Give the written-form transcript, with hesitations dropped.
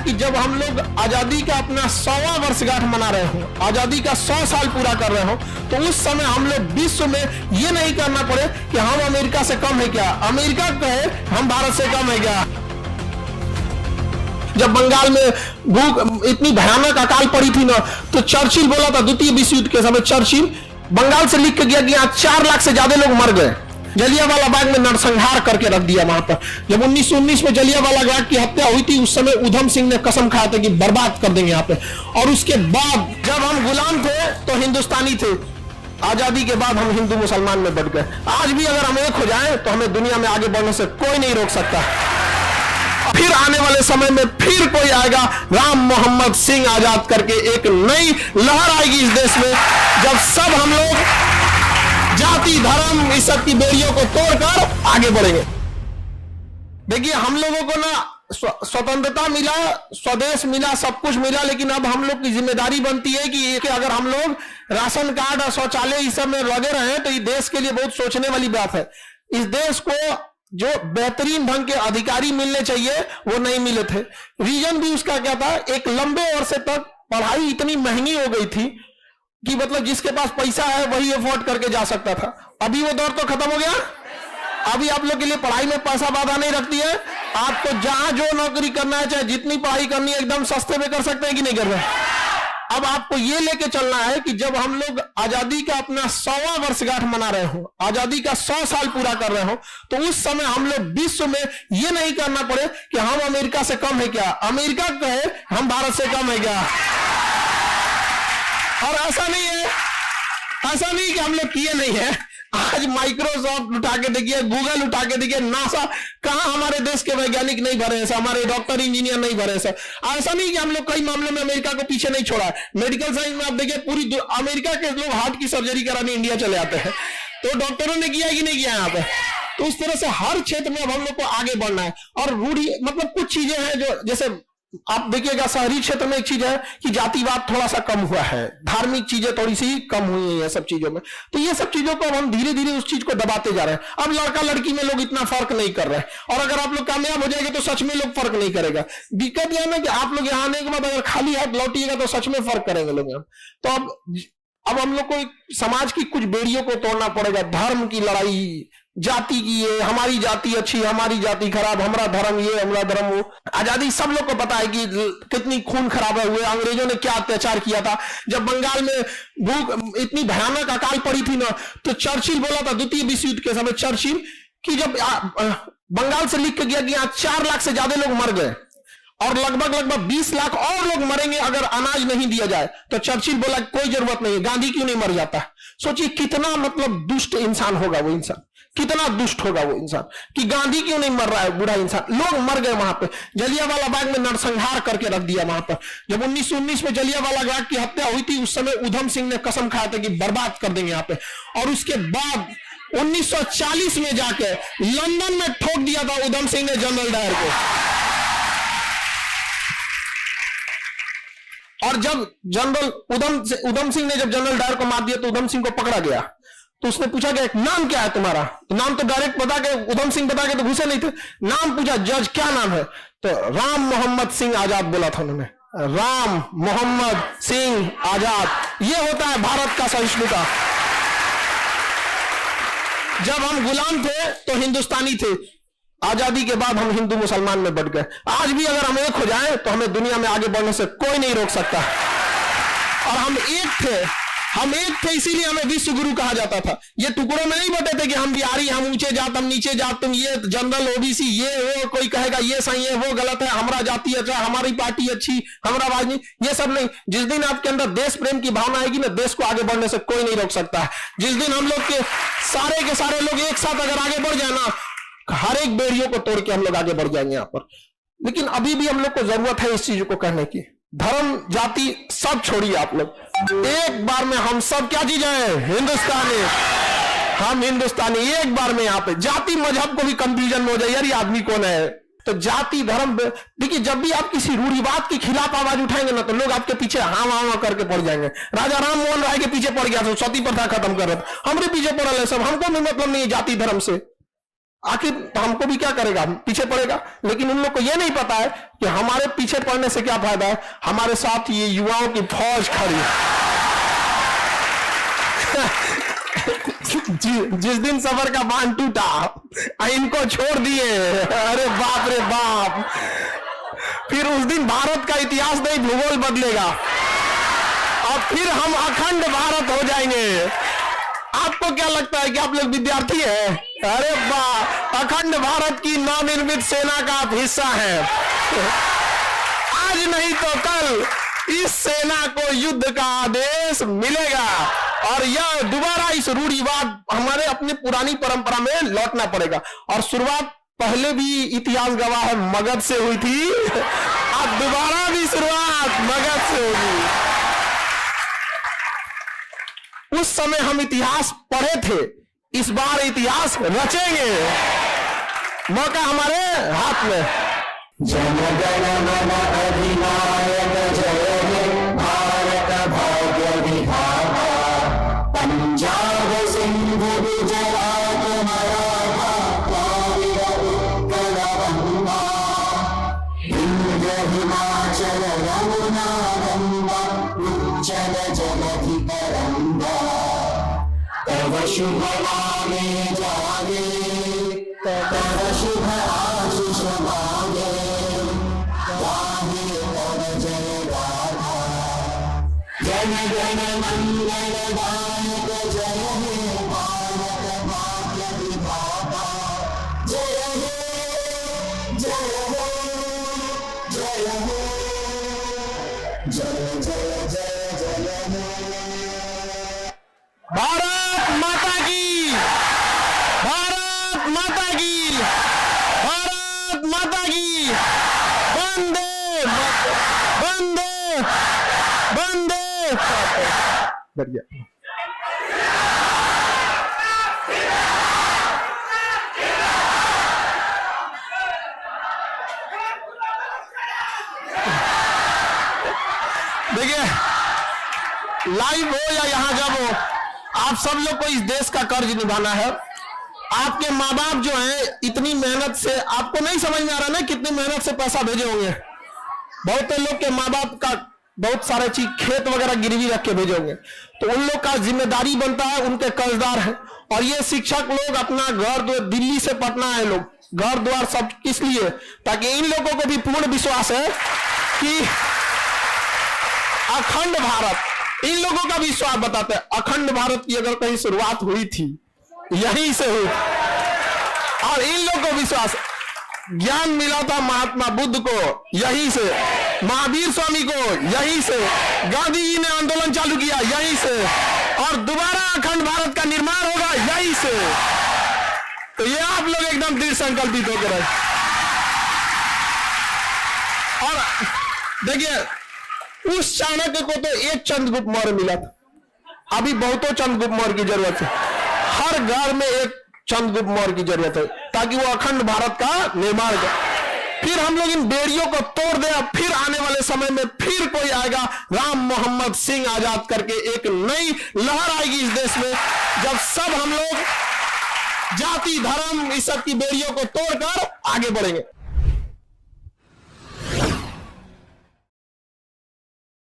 कि जब हम लोग आजादी का अपना 100वां वर्षगांठ मना रहे हो, आजादी का 100 साल पूरा कर रहे हो, तो उस समय हम लोग विश्व में ये नहीं करना पड़े कि हम अमेरिका से कम है क्या, अमेरिका कहे हम भारत से कम है क्या। जब बंगाल में भूख इतनी भयानक अकाल पड़ी थी ना, तो चर्चिल बोला था द्वितीय विश्व युद्ध के समय, चर्चिल बंगाल से लिख के गया कि यहाँ 4 लाख से ज्यादा लोग मर गए। जलियांवाला बाग में नरसंहार करके रख दिया वहां पर। जब 1919 में जलियांवाला बाग की हत्या हुई थी, उस समय उधम सिंह ने कसम खाया था कि बर्बाद कर देंगे यहाँ पे। और उसके बाद जब हम गुलाम थे तो हिंदुस्तानी थे, आजादी के बाद हम हिंदू मुसलमान में बढ़ गए। आज भी अगर हम एक हो जाएं तो हमें दुनिया में आगे बढ़ने से कोई नहीं रोक सकता। फिर आने वाले समय में फिर कोई आएगा, राम मोहम्मद सिंह आजाद करके एक नई लहर आएगी इस देश में, जब सब हम लोग जाति धर्म इस सब की बेड़ियों को तोड़कर आगे बढ़ेंगे। देखिए हम लोगों को ना स्वतंत्रता मिला, स्वदेश मिला, सब कुछ मिला, लेकिन अब हम लोग की जिम्मेदारी बनती है कि अगर हम लोग राशन कार्ड और शौचालय इस सब में लगे रहे तो ये देश के लिए बहुत सोचने वाली बात है। इस देश को जो बेहतरीन ढंग के अधिकारी मिलने चाहिए वो नहीं मिले थे। रीजन भी उसका क्या था, एक लंबे अरसे तक पढ़ाई इतनी महंगी हो गई थी कि मतलब जिसके पास पैसा है वही अफोर्ड करके जा सकता था। अभी वो दौर तो खत्म हो गया। अभी आप लोग के लिए पढ़ाई में पैसा बाधा नहीं रखती है। आपको जहां जो नौकरी करना है, चाहे जितनी पढ़ाई करनी है, एकदम सस्ते में कर सकते हैं कि नहीं कर रहे। अब आपको ये लेके चलना है कि जब हम लोग आजादी का अपना 100वां वर्षगांठ मना रहे हो, आजादी का 100 साल पूरा कर रहे हो, तो उस समय हम लोग विश्व में ये नहीं करना पड़े कि हम अमेरिका से कम है क्या, अमेरिका कहे हम भारत से कम है क्या। और ऐसा नहीं है, ऐसा नहीं कि हम लोग किए नहीं है। आज माइक्रोसॉफ्ट उठा के देखिए, गूगल उठा के देखिए, नासा, कहां हमारे देश के वैज्ञानिक नहीं भरे हैं, हमारे डॉक्टर इंजीनियर नहीं भरे हैं। ऐसा नहीं कि हम लोग कई मामले में अमेरिका को पीछे नहीं छोड़ा है। मेडिकल साइंस में आप देखिए, पूरी अमेरिका के लोग हार्ट की सर्जरी कराने इंडिया चले आते हैं, तो डॉक्टरों ने किया कि नहीं किया यहाँ पे। तो उस तरह से हर क्षेत्र में अब हम लोग को आगे बढ़ना है। और रूढ़ी मतलब कुछ चीजें हैं जो, जैसे आप देखिएगा शहरी क्षेत्र में एक चीज है कि जातिवाद थोड़ा सा कम हुआ है, धार्मिक चीजें थोड़ी सी कम हुई है सब चीजों में। तो ये सब चीजों को अब हम धीरे धीरे उस चीज को दबाते जा रहे हैं। अब लड़का लड़की में लोग इतना फर्क नहीं कर रहे हैं। और अगर आप लोग कामयाब हो जाएंगे तो सच में लोग फर्क नहीं करेगा। दिक्कत यह है ना कि आप लोग यहाँ आने के बाद अगर खाली हाथ लौटिएगा तो सच में फर्क करेंगे लोग। तो अब हम लोग को समाज की कुछ बेड़ियों को तोड़ना पड़ेगा। धर्म की लड़ाई, जाति की, ये हमारी जाति अच्छी, हमारी जाति खराब, हमारा धर्म ये, हमारा धर्म वो। आजादी सब लोग को पता है कि कितनी खून खराबे हुए, अंग्रेजों ने क्या अत्याचार किया था। जब बंगाल में भूख इतनी भयानक अकाल पड़ी थी ना, तो चर्चिल बोला था द्वितीय विश्व युद्ध के समय, चर्चिल कि जब बंगाल से लिख के गया कि यहाँ 4 लाख से ज्यादा लोग मर गए और लगभग 20 लाख और लोग मरेंगे अगर अनाज नहीं दिया जाए। तो चर्चिल बोला कोई जरूरत नहीं है, गांधी क्यों नहीं मर जाता। सोचिए कितना मतलब दुष्ट इंसान होगा वो इंसान, कितना दुष्ट होगा वो इंसान कि गांधी क्यों नहीं मर रहा है, बुरा इंसान। लोग मर गए वहां पे। जलियांवाला बाग में नरसंहार करके रख दिया वहां पर। जब 1919 में जलियांवाला बाग की हत्या हुई थी, उस समय उधम सिंह ने कसम खाया था कि बर्बाद कर देंगे यहाँ पे। और उसके बाद 1940 में जाके लंदन में ठोक दिया था उधम सिंह ने जनरल डायर को। और जब जनरल उधम सिंह ने जब जनरल डायर को मार दिया तो उधम सिंह को पकड़ा गया। तो उसने पूछा कि नाम क्या है तुम्हारा, तो नाम तो डायरेक्ट बता के उधम सिंह बता के तो घुसे नहीं थे। नाम पूछा, जज क्या नाम है, तो राम मोहम्मद सिंह आजाद बोला था उन्होंने। राम मोहम्मद सिंह आजाद, ये होता है भारत का सहिष्णुता। जब हम गुलाम थे तो हिंदुस्तानी थे, आजादी के बाद हम हिंदू मुसलमान में बढ़ गए। आज भी अगर हम एक हो जाएं तो हमें दुनिया में आगे बढ़ने से कोई नहीं रोक सकता। और हम एक थे इसीलिए हमें विश्व गुरु कहा जाता था। ये टुकड़ों में नहीं बटे थे कि हम बिहारी, हम ऊंचे जात, हम नीचे जात, तुम ये जनरल ओबीसी, ये वो, कोई कहेगा ये सही है वो गलत है, हमारा जाति अच्छा, हमारी पार्टी अच्छी, हमारा राजनीति, ये सब नहीं। जिस दिन आपके अंदर देश प्रेम की भावना आएगी ना, देश को आगे बढ़ने से कोई नहीं रोक सकता है। जिस दिन हम लोग के सारे लोग एक साथ अगर आगे बढ़ जाए ना, हर एक बेड़ियों को तोड़ के हम लोग आगे बढ़ जाएंगे यहाँ पर। लेकिन अभी भी हम लोग को जरूरत है इस चीज को कहने की। धर्म जाति सब छोड़िए आप लोग, एक बार में हम सब क्या चीज है, हिंदुस्तानी। हम हिंदुस्तानी एक बार में यहाँ पे जाति मजहब को भी कंफ्यूजन में हो जाए, यार ये आदमी कौन है। तो जाति धर्म देखिए, जब भी आप किसी रूढ़िवाद के खिलाफ आवाज उठाएंगे ना, तो लोग आपके पीछे हाँ हाँ करके पड़ जाएंगे। राजा राम मोहन राय के पीछे पड़ गया तो सती प्रथा खत्म कर रहे थे, हमारे पीछे पड़ा है सब। हमको भी मतलब नहीं है जाति धर्म से। आखिर हमको भी क्या करेगा, पीछे पड़ेगा। लेकिन उन लोग को यह नहीं पता है कि हमारे पीछे पड़ने से क्या फायदा है, हमारे साथ ये युवाओं की फौज खड़ी है। जिस दिन सफर का बांध टूटा, इनको छोड़ दिए, अरे बाप रे बाप, फिर उस दिन भारत का इतिहास नहीं, भूगोल बदलेगा और फिर हम अखंड भारत हो जाएंगे। आपको क्या लगता है कि आप लोग विद्यार्थी हैं? अरे वाह, अखंड भारत की नवनिर्मित सेना का आप हिस्सा हैं। आज नहीं तो कल इस सेना को युद्ध का आदेश मिलेगा और यह दोबारा इस रूढ़िवाद हमारे अपनी पुरानी परंपरा में लौटना पड़ेगा। और शुरुआत पहले भी इतिहास गवाह है मगध से हुई थी, अब दोबारा भी शुरुआत मगध से होगी। उस समय हम इतिहास पढ़े थे, इस बार इतिहास रचेंगे, मौका हमारे हाथ में। जन गण मन अधिनायक जय हे भारत भाग्य विधाता, पंजाब सिंध गुजरात मराठा द्राविड़ उत्कल बंगा, हिंद हिमाचल यमुना गंगा, उच्चल जलधि तरंगा, तव शुभ नामे जागे, तव शुभ आशीष मांगे, गाहे तव जय गाथा, जन गण मंगलदायक जय हे भारत भाग्य विधाता, जय हे जय हे जय हे जय जय जय जय हे। भारत माता की, भारत माता की, भारत माता की, वंदे वंदे वंदे। बढ़िया। देखिए, लाइव हो या यहां जब हो, आप सब लोग को इस देश का कर्ज निभाना है। आपके माँ बाप जो हैं इतनी मेहनत से, आपको नहीं समझ में आ रहा ना कितनी मेहनत से पैसा भेजे होंगे। बहुत लोग के माँ बाप का बहुत सारे चीज खेत वगैरह गिरवी रख के भेजे होंगे, तो उन लोग का जिम्मेदारी बनता है, उनके कर्जदार है। और ये शिक्षक लोग अपना घर दिल्ली से पटना है लोग, घर द्वार सब किस लिए, ताकि इन लोगों को भी पूर्ण विश्वास है कि अखंड भारत, इन लोगों का विश्वास बताते हैं अखंड भारत की अगर कहीं शुरुआत हुई थी यहीं से हुई, और इन लोगों को विश्वास, ज्ञान मिला था महात्मा बुद्ध को यहीं से, महावीर स्वामी को यहीं से, गांधी जी ने आंदोलन चालू किया यहीं से, और दोबारा अखंड भारत का निर्माण होगा यहीं से। तो ये आप लोग एकदम दृढ़ संकल्पित होकर रहे। और देखिए, उस चाणक्य को तो एक चंद्रगुप्त मौर्य मिला था, अभी बहुतों चंद्रगुप्त मौर्य की जरूरत है। हर घर में एक चंद्रगुप्त मौर्य की जरूरत है ताकि वो अखंड भारत का निर्माण करे। फिर हम लोग इन बेड़ियों को तोड़ दें, फिर आने वाले समय में फिर कोई आएगा, राम मोहम्मद सिंह आजाद करके एक नई लहर आएगी इस देश में, जब सब हम लोग जाति धर्म इस सब की बेड़ियों को तोड़कर आगे बढ़ेंगे।